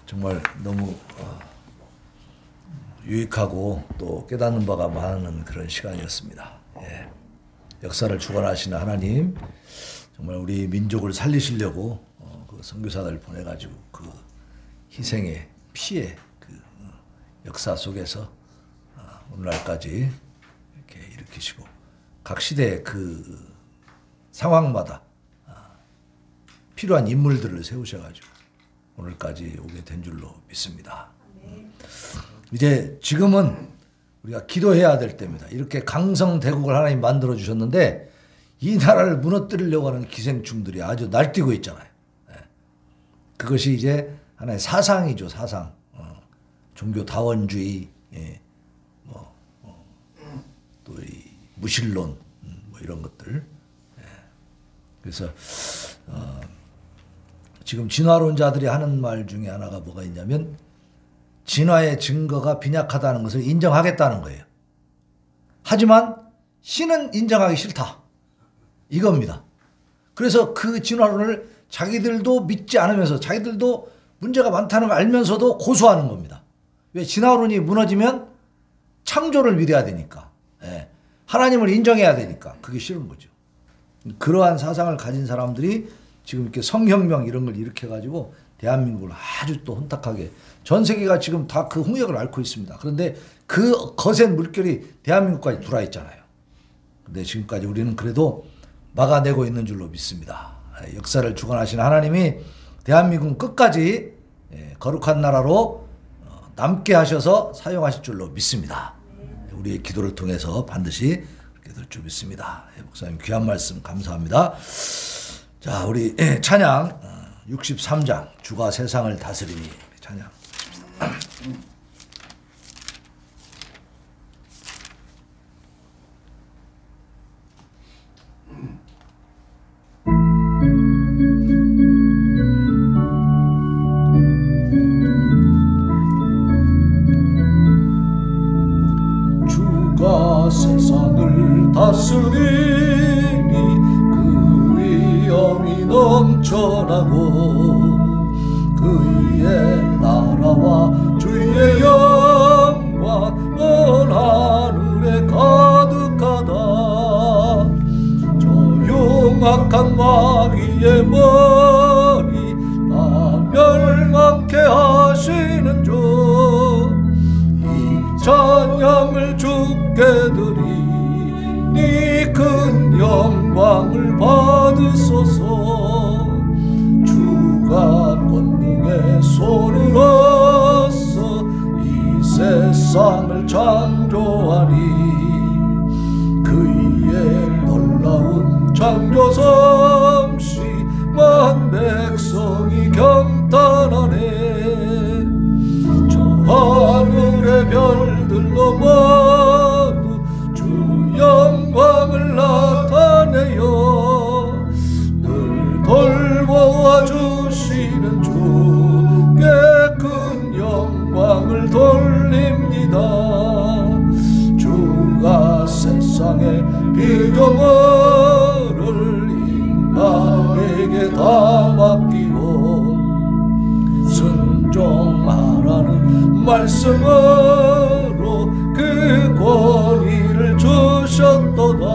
정말 너무 유익하고 또 깨닫는 바가 많은 그런 시간이었습니다. 예. 역사를 주관하시는 하나님, 정말 우리 민족을 살리시려고 그 선교사들 보내가지고 그 희생의 피의 그 역사 속에서 오늘날까지 이렇게 일으키시고 각 시대의 그 상황마다 필요한 인물들을 세우셔가지고 오늘까지 오게 된 줄로 믿습니다. 이제 지금은 우리가 기도해야 될 때입니다. 이렇게 강성대국을 하나님 만들어 주셨는데 이 나라를 무너뜨리려고 하는 기생충들이 아주 날뛰고 있잖아요. 그것이 이제 하나의 사상이죠, 사상. 종교 다원주의, 또 이 무신론, 뭐 이런 것들. 그래서 지금 진화론자들이 하는 말 중에 하나가 뭐가 있냐면 진화의 증거가 빈약하다는 것을 인정하겠다는 거예요. 하지만 신은 인정하기 싫다. 이겁니다. 그래서 그 진화론을 자기들도 믿지 않으면서 자기들도 문제가 많다는 걸 알면서도 고수하는 겁니다. 왜? 진화론이 무너지면 창조를 믿어야 되니까. 예. 하나님을 인정해야 되니까. 그게 싫은 거죠. 그러한 사상을 가진 사람들이 지금 이렇게 성혁명 이런 걸 일으켜가지고 대한민국을 아주 또 혼탁하게 전 세계가 지금 다 그 홍역을 앓고 있습니다. 그런데 그 거센 물결이 대한민국까지 들어와 있잖아요. 근데 지금까지 우리는 그래도 막아내고 있는 줄로 믿습니다. 역사를 주관하시는 하나님이 대한민국 끝까지 거룩한 나라로 남게 하셔서 사용하실 줄로 믿습니다. 우리의 기도를 통해서 반드시 그렇게 될 줄 믿습니다. 목사님 귀한 말씀 감사합니다. 자, 우리 찬양 63장 주가 세상을 다스리니 찬양. 주가 세상을 다스리니 그 위엄이 넘쳐나고 그의 나라와 주의 영광 온 하늘에 가득하다. 저 흉악한 마귀의 머리 다 멸망케 하시는 주, 이 찬양을 주께 드리니 큰 영광을 받으소서. 주가 권능의 손으로서 이 세상을 창조하니 그의 놀라운 창조 솜씨 만 백성이 경탄하네. 저 하늘의 별들로 모두 주 영광을 나타내요. 늘 돌보아 주시는 주께 큰 영광을 돌립니다. 주가 세상의 피조물을 인간에게 다 맡기고 순종하라는 말씀으로 그 권위를 주셨도다.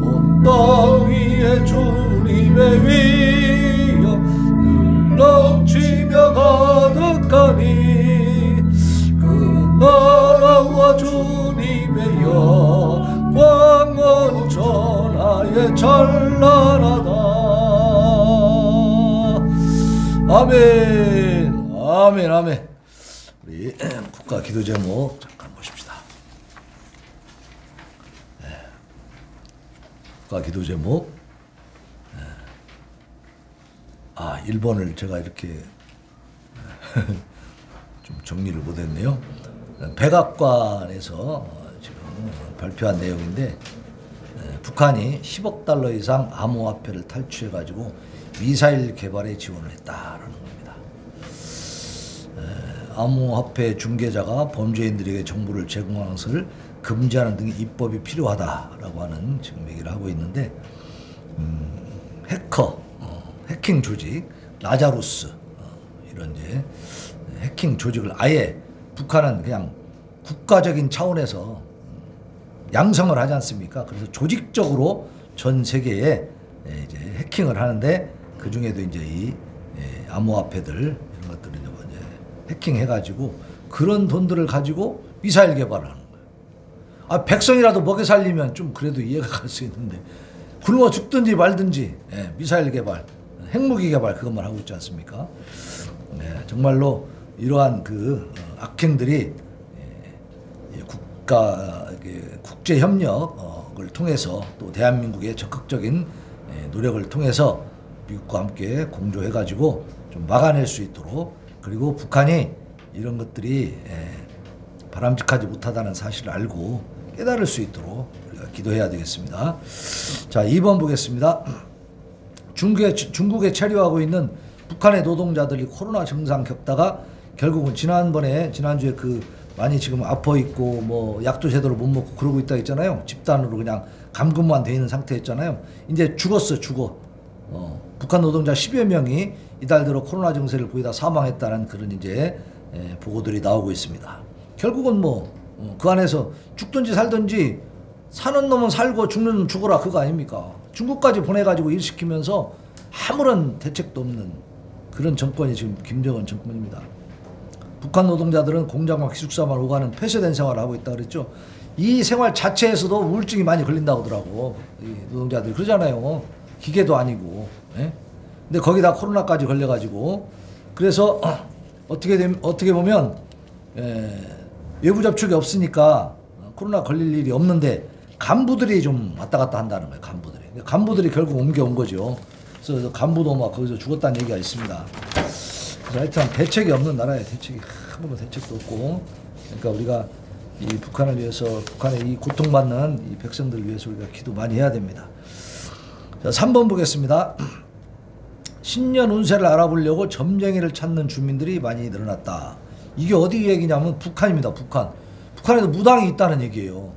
온 땅 위에 주님의 위엄 늘 넘치며 가득하니 그 나라와 주님의 영광 온 천하에 찬란하다. 아멘, 아멘, 아멘. 우리 국가 기도 제목 잠깐 보십시다. 국가 기도 제목. 1번을 제가 이렇게 좀 정리를 못했네요. 백악관에서 지금 발표한 내용인데 북한이 10억 달러 이상 암호화폐를 탈취해가지고 미사일 개발에 지원을 했다라는 겁니다. 암호화폐 중개자가 범죄인들에게 정보를 제공하는 것을 금지하는 등의 입법이 필요하다라고 하는 지금 얘기를 하고 있는데 해킹 조직 라자루스 이런 이제 해킹 조직을 아예 북한은 그냥 국가적인 차원에서 양성을 하지 않습니까? 그래서 조직적으로 전 세계에 이제 해킹을 하는데 그 중에도 이제 이 암호화폐들 이런 것들을 이제 해킹해가지고 그런 돈들을 가지고 미사일 개발을 하는 거예요. 아, 백성이라도 먹여 살리면 좀 그래도 이해가 갈 수 있는데 굶어 죽든지 말든지 미사일 개발, 핵무기 개발 그것만 하고 있지 않습니까? 정말로 이러한 그 악행들이 국제 협력을 통해서 또 대한민국의 적극적인 노력을 통해서 미국과 함께 공조해가지고 좀 막아낼 수 있도록, 그리고 북한이 이런 것들이 바람직하지 못하다는 사실을 알고 깨달을 수 있도록 우리가 기도해야 되겠습니다. 자, 2번 보겠습니다. 중국에 체류하고 있는 북한의 노동자들이 코로나 증상 겪다가 결국은 지난주에 그 많이 지금 아파 있고 뭐 약도 제대로 못 먹고 그러고 있다 했잖아요. 집단으로 그냥 감금만 돼 있는 상태였잖아요. 이제 죽었어. 북한 노동자 10여 명이 이달 들어 코로나 증세를 보이다 사망했다는 그런 이제 보고들이 나오고 있습니다. 결국은 뭐 그 안에서 죽든지 살든지 사는 놈은 살고 죽는 놈은 죽어라 그거 아닙니까? 중국까지 보내가지고 일 시키면서 아무런 대책도 없는 그런 정권이 지금 김정은 정권입니다. 북한 노동자들은 공장과 기숙사만 오가는 폐쇄된 생활을 하고 있다 그랬죠. 이 생활 자체에서도 우울증이 많이 걸린다고 하더라고. 이 노동자들이 그러잖아요. 기계도 아니고. 근데 거기다 코로나까지 걸려가지고, 그래서 어떻게 보면 외부 접촉이 없으니까 코로나 걸릴 일이 없는데 간부들이 좀 왔다 갔다 한다는 거예요. 간부들이 결국 옮겨온 거죠. 그래서 간부도 막 거기서 죽었다는 얘기가 있습니다. 그래서 하여튼 대책이 없는 나라에 아무런 대책도 없고, 그러니까 우리가 이 북한을 위해서, 북한의 이 고통받는 이 백성들을 위해서 우리가 기도 많이 해야 됩니다. 자, 3번 보겠습니다. 신년 운세를 알아보려고 점쟁이를 찾는 주민들이 많이 늘어났다. 이게 어디 얘기냐면 북한입니다. 북한에도 무당이 있다는 얘기예요.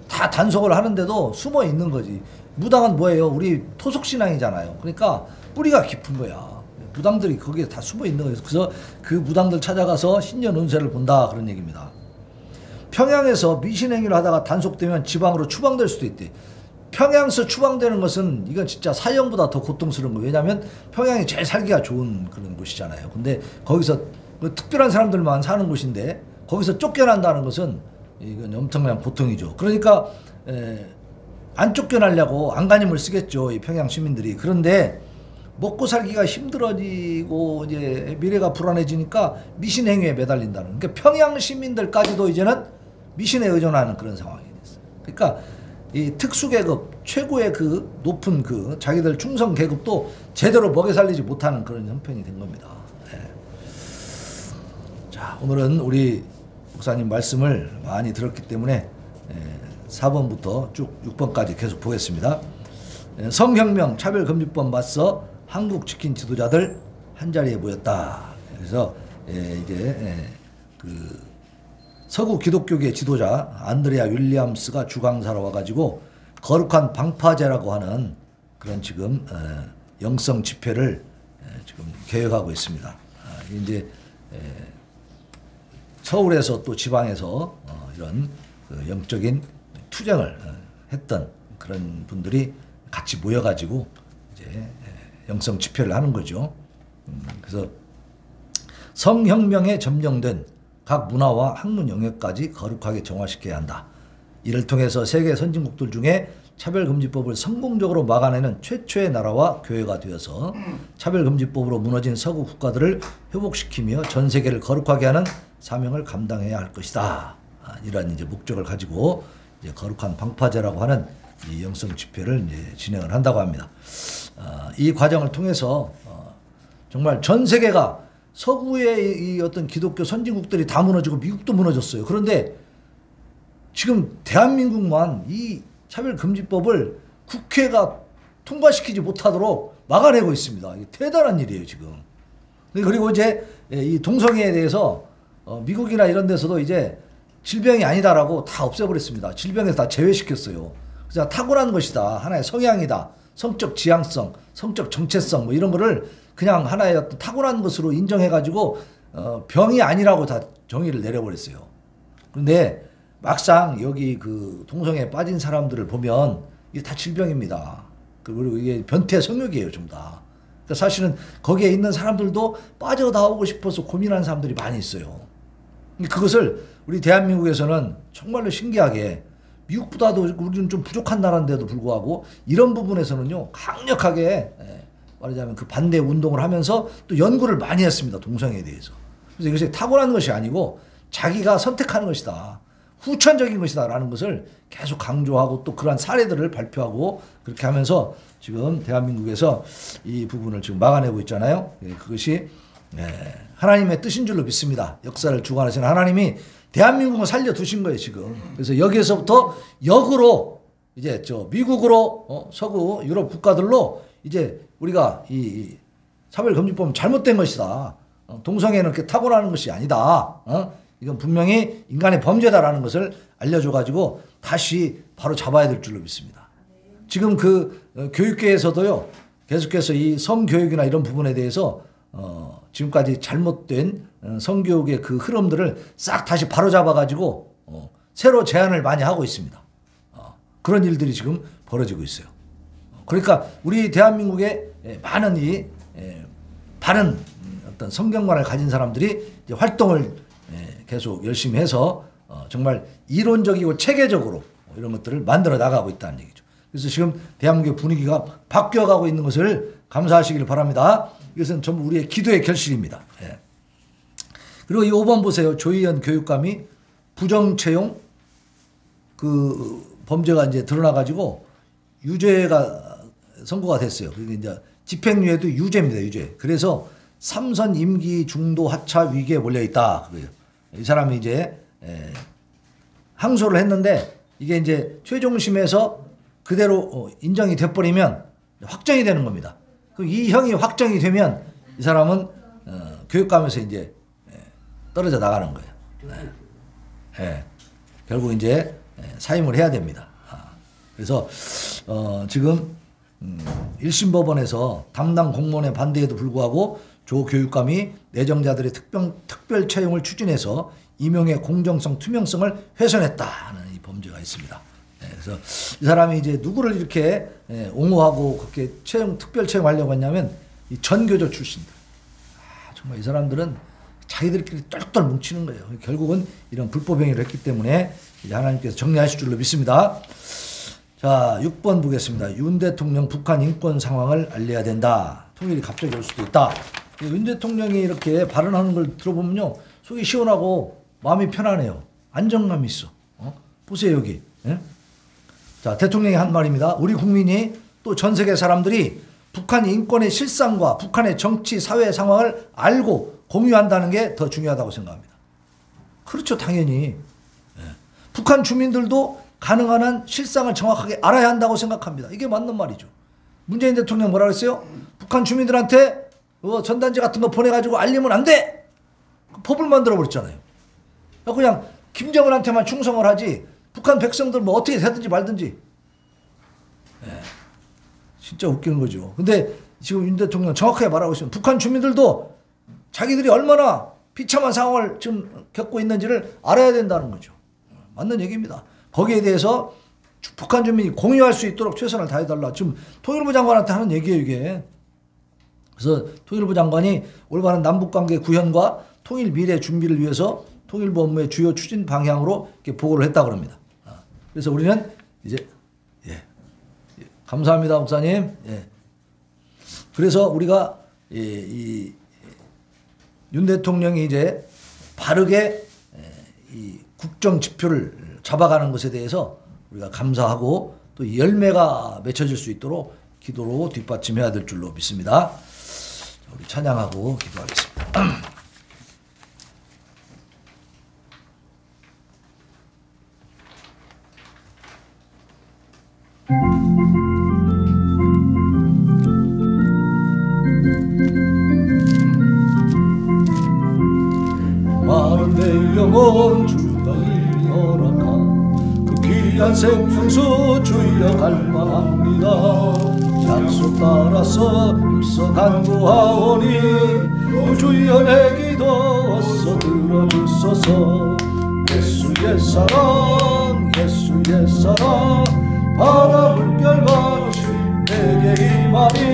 다 단속을 하는데도 숨어 있는 거지. 무당은 뭐예요? 우리 토속신앙이잖아요. 그러니까 뿌리가 깊은 거야. 무당들이 거기에 다 숨어 있는 거예요. 그래서 그 무당들 찾아가서 신년 운세를 본다 그런 얘기입니다. 평양에서 미신행위를 하다가 단속되면 지방으로 추방될 수도 있대. 평양에서 추방되는 것은 이건 진짜 사형보다 더 고통스러운 거예요. 왜냐하면 평양이 제일 살기가 좋은 그런 곳이잖아요. 근데 거기서 특별한 사람들만 사는 곳인데 거기서 쫓겨난다는 것은 이건 엄청난 고통이죠. 그러니까 안 쫓겨나려고 안간힘을 쓰겠죠, 이 평양 시민들이. 그런데 먹고 살기가 힘들어지고 이제 미래가 불안해지니까 미신 행위에 매달린다는. 그러니까 평양 시민들까지도 이제는 미신에 의존하는 그런 상황이 됐어요. 그러니까 이 특수계급 최고의 그 높은 그 자기들 충성 계급도 제대로 먹여 살리지 못하는 그런 형편이 된 겁니다. 자, 오늘은 우리 목사님 말씀을 많이 들었기 때문에 4번부터 쭉 6번까지 계속 보겠습니다. 성혁명 차별금지법 맞서 한국 지킨 지도자들 한자리에 모였다. 그래서 이제 그 서구 기독교계 지도자 안드레아 윌리엄스가 주강사로 와가지고 거룩한 방파제라고 하는 그런 지금 영성 집회를 지금 계획하고 있습니다. 이제 서울에서 또 지방에서 이런 그 영적인 투쟁을 했던 그런 분들이 같이 모여가지고 이제 영성 집회를 하는 거죠. 그래서 성혁명에 점령된 각 문화와 학문 영역까지 거룩하게 정화시켜야 한다. 이를 통해서 세계 선진국들 중에 차별금지법을 성공적으로 막아내는 최초의 나라와 교회가 되어서 차별금지법으로 무너진 서구 국가들을 회복시키며 전 세계를 거룩하게 하는 사명을 감당해야 할 것이다. 이런 이제 목적을 가지고 이제 거룩한 방파제라고 하는 이 영성 집회를 이제 진행을 한다고 합니다. 이 과정을 통해서 정말 전 세계가 서구의 이 어떤 기독교 선진국들이 다 무너지고 미국도 무너졌어요. 그런데 지금 대한민국만 이 차별금지법을 국회가 통과시키지 못하도록 막아내고 있습니다. 이게 대단한 일이에요, 지금. 그리고 이제 이 동성애에 대해서 미국이나 이런 데서도 이제 질병이 아니다라고 다 없애버렸습니다. 질병에서 다 제외시켰어요. 그래서 타고난 것이다. 하나의 성향이다. 성적 지향성, 성적 정체성 뭐 이런 거를 그냥 하나의 어떤 타고난 것으로 인정해가지고 병이 아니라고 다 정의를 내려버렸어요. 그런데 막상 여기 그 동성애에 빠진 사람들을 보면 이게 다 질병입니다. 그리고 이게 변태 성욕이에요, 좀 다. 그러니까 사실은 거기에 있는 사람들도 빠져나오고 싶어서 고민하는 사람들이 많이 있어요. 그것을 우리 대한민국에서는 정말로 신기하게 미국보다도 우리는 좀 부족한 나라인데도 불구하고 이런 부분에서는요 강력하게 말하자면 그 반대 운동을 하면서 또 연구를 많이 했습니다. 동성애에 대해서. 그래서 이것이 타고난 것이 아니고 자기가 선택하는 것이다. 후천적인 것이다 라는 것을 계속 강조하고 또 그러한 사례들을 발표하고 그렇게 하면서 지금 대한민국에서 이 부분을 지금 막아내고 있잖아요. 그것이 하나님의 뜻인 줄로 믿습니다. 역사를 주관하시는 하나님이 대한민국을 살려두신 거예요, 지금. 그래서 여기에서부터 역으로 이제 저 미국으로 서구 유럽 국가들로 이제 우리가 이 차별금지법은 잘못된 것이다. 동성애는 그렇게 타고나는 것이 아니다. 이건 분명히 인간의 범죄다라는 것을 알려줘가지고 다시 바로 잡아야 될 줄로 믿습니다. 지금 그 교육계에서도요 계속해서 이 성교육이나 이런 부분에 대해서 지금까지 잘못된 성교육의 그 흐름들을 싹 다시 바로잡아가지고 새로 제안을 많이 하고 있습니다. 그런 일들이 지금 벌어지고 있어요. 그러니까 우리 대한민국에 많은 이 바른 어떤 성경관을 가진 사람들이 이제 활동을 계속 열심히 해서 정말 이론적이고 체계적으로 이런 것들을 만들어 나가고 있다는 얘기죠. 그래서 지금 대한민국의 분위기가 바뀌어가고 있는 것을 감사하시길 바랍니다. 이것은 전부 우리의 기도의 결실입니다. 그리고 이 5번 보세요. 조희연 교육감이 부정채용 그 범죄가 이제 드러나가지고 유죄가 선고가 됐어요. 그리고 이제 집행유예도 유죄입니다. 유죄. 그래서 삼선 임기 중도 하차 위기에 몰려 있다. 이 사람이 이제 항소를 했는데 이게 이제 최종심에서 그대로 인정이 돼버리면 확정이 되는 겁니다. 그럼 이 형이 확정이 되면 이 사람은 교육감에서 이제 떨어져 나가는 거예요. 결국 이제 사임을 해야 됩니다. 그래서 지금 1심 법원에서 담당 공무원의 반대에도 불구하고 조 교육감이 내정자들의 특별 채용을 추진해서 임용의 공정성, 투명성을 훼손했다는 이 범죄가 있습니다. 그래서 이 사람이 이제 누구를 이렇게 옹호하고 그렇게 특별 채용하려고 했냐면 이 전교조 출신들. 정말 이 사람들은 자기들끼리 똘똘 뭉치는 거예요. 결국은 이런 불법 행위를 했기 때문에 이제 하나님께서 정리하실 줄로 믿습니다. 자, 6번 보겠습니다. 윤 대통령 북한 인권 상황을 알려야 된다. 통일이 갑자기 올 수도 있다. 윤 대통령이 이렇게 발언하는 걸 들어보면요 속이 시원하고 마음이 편안해요. 안정감이 있어. 보세요 여기. 자, 대통령이 한 말입니다. 우리 국민이 또 전 세계 사람들이 북한 인권의 실상과 북한의 정치 사회 상황을 알고 공유한다는 게 더 중요하다고 생각합니다. 그렇죠, 당연히. 북한 주민들도 가능한 한 실상을 정확하게 알아야 한다고 생각합니다. 이게 맞는 말이죠. 문재인 대통령 뭐라 그랬어요? 북한 주민들한테 전단지 같은 거 보내가지고 알리면 안 돼! 법을 만들어버렸잖아요. 그냥 김정은한테만 충성을 하지 북한 백성들 뭐 어떻게 되든지 말든지. 진짜 웃기는 거죠. 근데 지금 윤 대통령 정확하게 말하고 있습니다. 북한 주민들도 자기들이 얼마나 비참한 상황을 지금 겪고 있는지를 알아야 된다는 거죠. 맞는 얘기입니다. 거기에 대해서 북한 주민이 공유할 수 있도록 최선을 다해달라. 지금 통일부 장관한테 하는 얘기예요, 이게. 그래서 통일부 장관이 올바른 남북관계 구현과 통일 미래 준비를 위해서 통일부 업무의 주요 추진 방향으로 이렇게 보고를 했다고 합니다. 그래서 우리는 이제 감사합니다, 목사님. 그래서 우리가 이 윤 대통령이 이제 바르게 이 국정 지표를 잡아가는 것에 대해서 우리가 감사하고 또 열매가 맺혀질 수 있도록 기도로 뒷받침해야 될 줄로 믿습니다. 우리 찬양하고 기도하겠습니다. 마른 내 영혼 주가 이리 허락한 그 귀한 생명수 주여 갈망합니다. 약속 따라서 힘써 간구하오니 주여 내 기도 어서 들어주소서. 예수의 사랑 예수의 사랑 바다 물결같이 내게 임하니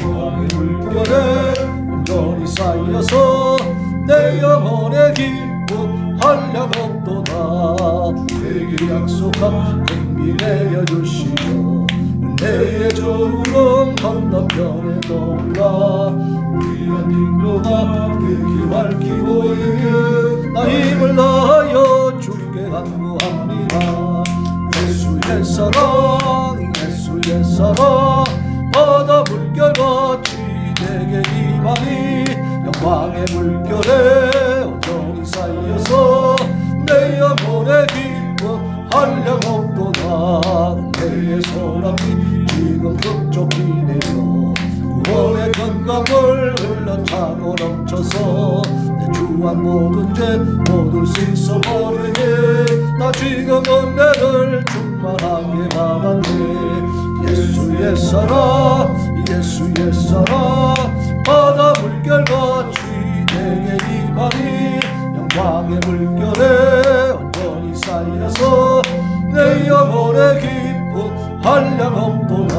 영광의 물결에 온전히 쌓여서 내 영혼의 기쁨 한량없도다. 주에게 약속한 생미 내려주시고 은혜의 저울은 건너편에 떠올라 위한 딩도가 길기 밝히고 있는 나 힘을 다하여 주께 간구합니다. 예수의 사랑 예수의 사랑 바다 물결같이 내게 임하니 영광의 물결에 온전히 쌓여서 내 영혼의 기쁨 한량없도다. 은혜의 소나기 지금 급속히 내려 구원의 건강을 흘러차고 넘쳐서 내 주한 모든 죄 모두 씻어버리니 나 지금 은혜를 충만하게 받았네. 예수의 사랑 예수의 사랑 바다 물결같이 내게 임하니 영광의 물결에 온전히 쌓여서 내 영혼의 기쁨 한량없도다.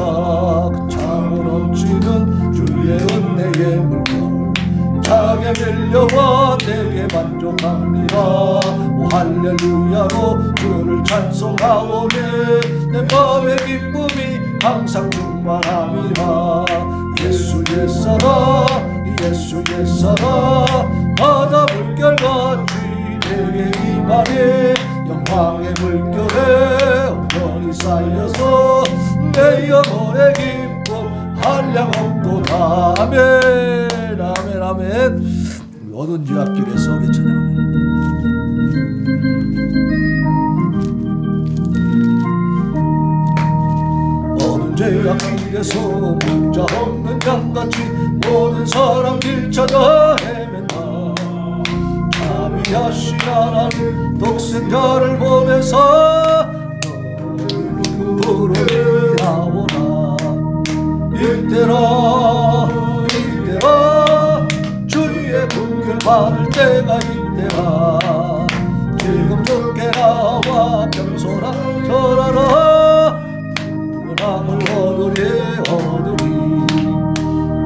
그 차고 넘치는 주의 은혜의 물결 자게 밀려와 내게 만족합니다. 오 할렐루야로 주를 찬송하오니 내 마음의 기쁨이 항상 충만합니다. 예수의 사랑 예수의 사랑 바다 물결같이 내게 임하니 영광의 물결에 온전히 쌓여서 내 영혼의 기쁨 한량없도다. 아멘 아멘 아멘. 어두운 주 앞길에서 우리 찬양합니다. 어두운 주 앞길에서 목자 없는 양같이 모든 사람 길 찾아 헤맨다. 자비하신 하나님 독생자를 보내사 부르리라오나. 이때라 이때라 주의 분별 받을 때가 이때라. 지금 좋게 나와 겸손하 절하라. 구원함을 얻으리 얻으리.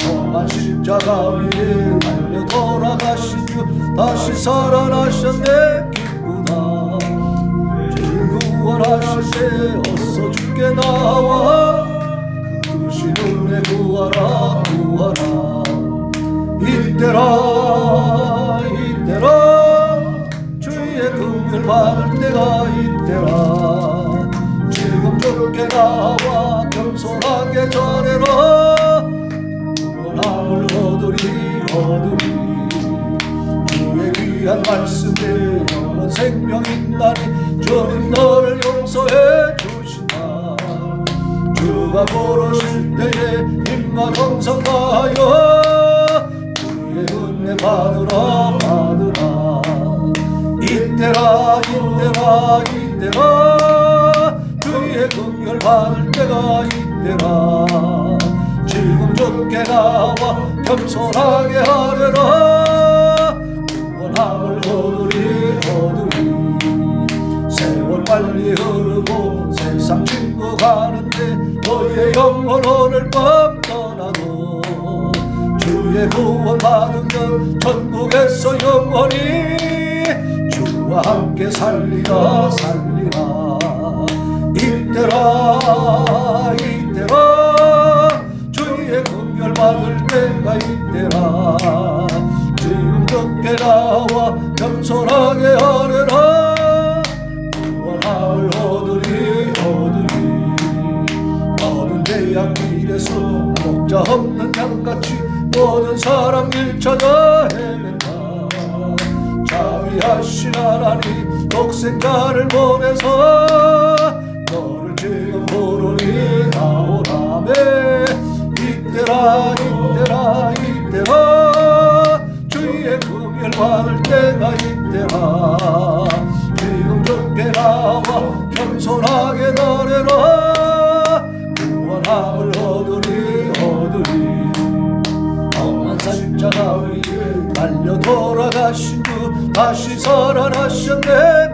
험한 십자가 위에 달려 돌아가신 주 다시 살아나셨네 기쁘다. 죄 구원하실 때 어서 주께 나와 크신 은혜 구하라 구하라. 이때라 이때라 주의 긍휼 받을 때가 이때라. 지금 좋게 나와 겸손하게 전해라. 구원함을 얻으리 얻으리. 주의 귀한 말씀에 영원 생명 있나니 주님 너를 용서해 주신다. 주가 부르실 때에 힘과 정성 다하여 주의 은혜 받으라 받으라. 이때라 이때라 이때라 주의 긍휼 받을 때가 이때라. 지금 좋게 나와 겸손하게 하려라. 구원함을 얻으리 얻으리. 세월 빨리 흐르고 세상 친구 가는데 너의 영혼 오늘 밤 떠나도 주의 구원 받으면 천국에서 영원히 주와 함께 살리라 살리라. 이때라 이때라 주의 긍휼 받을 때가 이때라. 지금 좋게 나와 겸손하게 하려라. 구원함을 얻으리 얻으리. 어두운 대학 길에서 목자 없는 양같이 모든 사람 길 찾아 헤맨다. 자비하신 하나님 독생자를 보내서 너를 지금 부르니 나오라매. 이때라 이때라 이때라 주의 긍휼 받을 때가 이때라. 지금 좋게 나와 겸손하게 너래라. 구원함을 얻으라 돌아가신 분 다시 살아나셨네